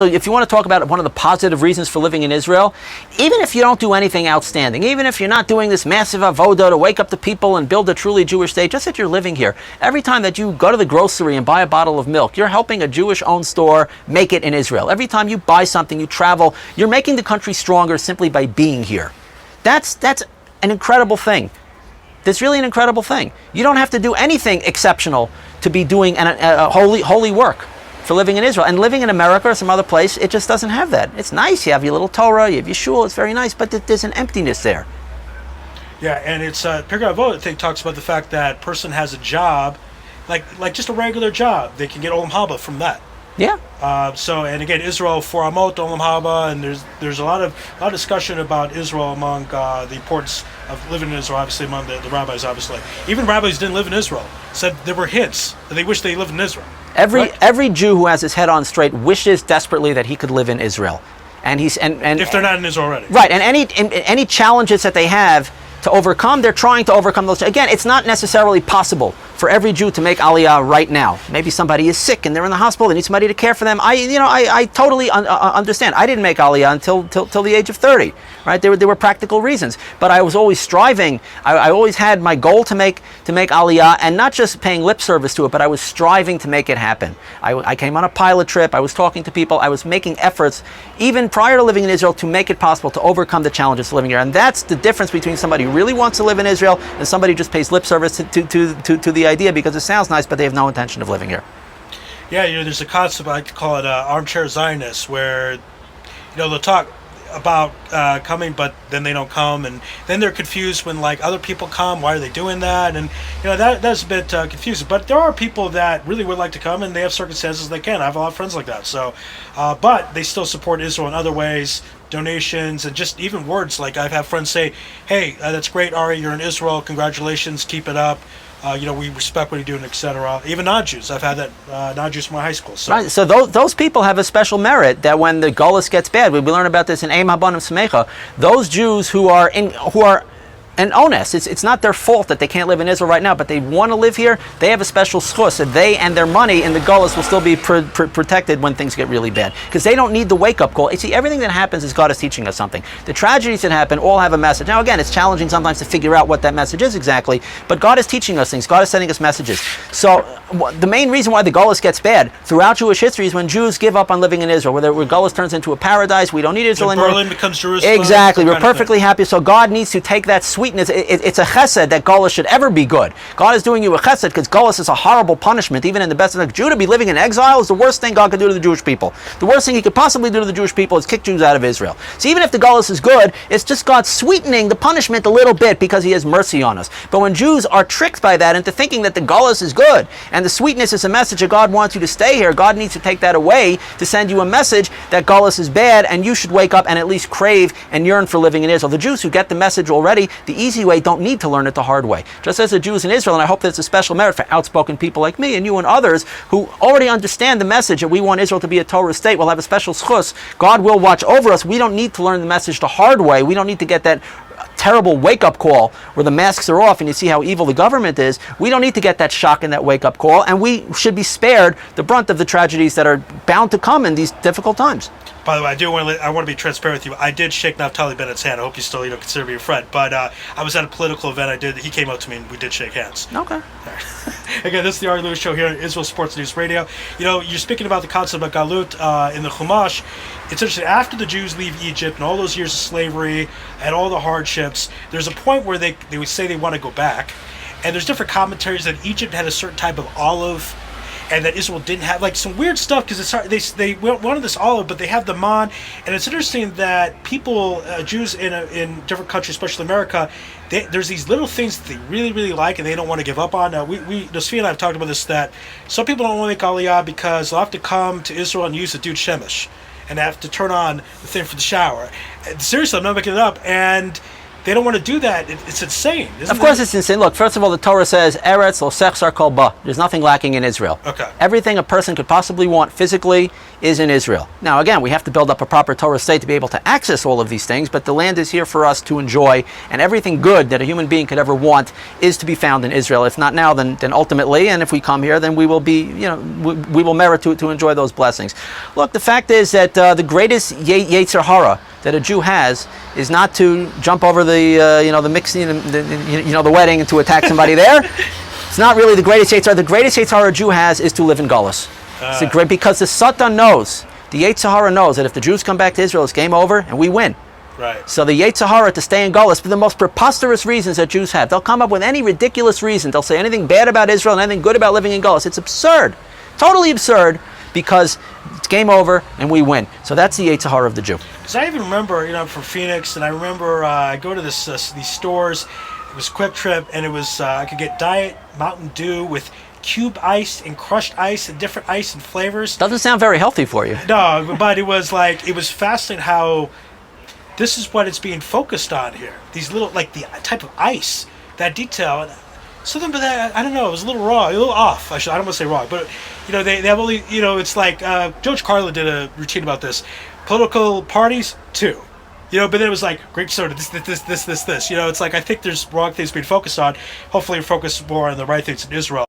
if you want to talk about one of the positive reasons for living in Israel, even if you don't do anything outstanding, even if you're not doing this massive avoda to wake up the people and build a truly Jewish state, just that you're living here, every time that you go to the grocery and buy a bottle of milk, you're helping a Jewish-owned store make it in Israel. Every time you buy something, you travel, you're making the country stronger simply by being here. That's an incredible thing. That's really an incredible thing. You don't have to do anything exceptional to be doing a holy work for living in Israel. And living in America or some other place, it just doesn't have that. It's nice, you have your little Torah, you have your shul, it's very nice, but there's an emptiness there. Yeah, and it's Pirkei Avot, I think, talks about the fact that person has a job, like just a regular job. They can get Olam Haba from that. Yeah. And again, Israel for Amot Olam Haba, and there's a lot of discussion about Israel among the importance of living in Israel. Obviously, among the rabbis, obviously, even rabbis didn't live in Israel. Said there were hints that they wish they lived in Israel. Every Jew who has his head on straight wishes desperately that he could live in Israel, and if they're not in Israel already, right? And any challenges that they have to overcome, they're trying to overcome those. Again, it's not necessarily possible for every Jew to make Aliyah right now. Maybe somebody is sick and they're in the hospital. They need somebody to care for them. I totally understand. I didn't make Aliyah until the age of 30. Right? There were practical reasons, but I was always striving. I always had my goal to make Aliyah, and not just paying lip service to it, but I was striving to make it happen. I came on a pilot trip. I was talking to people. I was making efforts, even prior to living in Israel, to make it possible to overcome the challenges of living here. And that's the difference between somebody who really wants to live in Israel and somebody who just pays lip service to the idea because it sounds nice, but they have no intention of living here. Yeah, there's a concept, I call it armchair Zionists, where they'll talk about coming, but then they don't come, and then they're confused when other people come. Why are they doing that? And that's a bit confusing. But there are people that really would like to come, and they have circumstances they can. I have a lot of friends like that. So, but they still support Israel in other ways, donations, and just even words. Like I've had friends say, "Hey, that's great, Ari. You're in Israel. Congratulations. Keep it up. We respect what you're doing, etc." Even non-Jews. I've had that non-Jews from my high school. So. Right. So those people have a special merit that when the Golus gets bad, we learn about this in Eim Habanim Smecha. Those Jews who are an onus. It's not their fault that they can't live in Israel right now, but they want to live here. They have a special schus, so they and their money in the Golus will still be protected when things get really bad, because they don't need the wake-up call. You see, everything that happens is God is teaching us something. The tragedies that happen all have a message. Now, again, it's challenging sometimes to figure out what that message is exactly, but God is teaching us things. God is sending us messages. So the main reason why the Golus gets bad throughout Jewish history is when Jews give up on living in Israel, where Golus turns into a paradise. We don't need Israel anymore. Berlin becomes Jerusalem. Exactly. We're perfectly happy. So God needs to take that sweetness. It's a chesed that Golus should ever be good. God is doing you a chesed because Golus is a horrible punishment. Even in the best of the Jew to be living in exile is the worst thing God could do to the Jewish people. The worst thing he could possibly do to the Jewish people is kick Jews out of Israel. So even if the Golus is good, it's just God sweetening the punishment a little bit because he has mercy on us. But when Jews are tricked by that into thinking that the Golus is good and the sweetness is a message that God wants you to stay here, God needs to take that away to send you a message that Golus is bad and you should wake up and at least crave and yearn for living in Israel. The Jews who get the message already, the easy way, don't need to learn it the hard way. Just as the Jews in Israel, and I hope that's a special merit for outspoken people like me and you and others who already understand the message that we want Israel to be a Torah state, we'll have a special schus. God will watch over us. We don't need to learn the message the hard way. We don't need to get that terrible wake-up call where the masks are off and you see how evil the government is. We don't need to get that shock and that wake-up call, and we should be spared the brunt of the tragedies that are bound to come in these difficult times. By the way, I want to be transparent with you. I did shake Naftali Bennett's hand. I hope you still consider me a friend. But I was at a political event. He came up to me and we did shake hands. Okay. Again, this is the Ari Lewis Show here on Israel Sports News Radio. You're speaking about the concept of galut in the Chumash. It's interesting. After the Jews leave Egypt and all those years of slavery and all the hardships, there's a point where they would say they want to go back. And there's different commentaries that Egypt had a certain type of olive, and that Israel didn't have, some weird stuff, because it's hard. They wanted this olive, but they have the man. And it's interesting that people, Jews in different countries, especially America, there's these little things that they really, really like, and they don't want to give up on. Nosfi and I have talked about this, that some people don't want to make Aliyah because they'll have to come to Israel and use the dude Shemesh, and they have to turn on the thing for the shower. And seriously, I'm not making it up. And they don't want to do that. It's insane. Of course it's insane. Look, first of all, the Torah says, Eretz lo sechsar kol ba. There's nothing lacking in Israel. Okay. Everything a person could possibly want physically is in Israel. Now, again, we have to build up a proper Torah state to be able to access all of these things, but the land is here for us to enjoy, and everything good that a human being could ever want is to be found in Israel. If not now, then ultimately, and if we come here, then we will be, we will merit to enjoy those blessings. Look, the fact is that the greatest Yetzer Hara that a Jew has is not to jump over the mixing, the wedding, and to attack somebody there. It's not really the greatest Yetzer Hara. The greatest Yetzer Hara a Jew has is to live in Gullus. It's great, because the Satan knows, the Yetzer Hara knows that if the Jews come back to Israel, it's game over and we win. Right. So the Yetzer Hara to stay in Gullus for the most preposterous reasons that Jews have. They'll come up with any ridiculous reason. They'll say anything bad about Israel and anything good about living in Gullus. It's absurd. Totally absurd, because it's game over and we win. So that's the Yetzer Hara of the Jew. Because I even remember, I'm from Phoenix, and I remember I go to these stores. It was Quick Trip, and it was I could get Diet Mountain Dew with cube ice and crushed ice and different ice and flavors. Doesn't sound very healthy for you. No, but it was fascinating how this is what it's being focused on here. These little, like the type of ice, that detail. Something about that, I don't know, it was a little wrong, a little off. I don't want to say wrong, but they have only, it's like George Carlin did a routine about this. Political parties, 2. But then it was like grape soda, this. It's like I think there's wrong things being focused on. Hopefully, we focus more on the right things in Israel.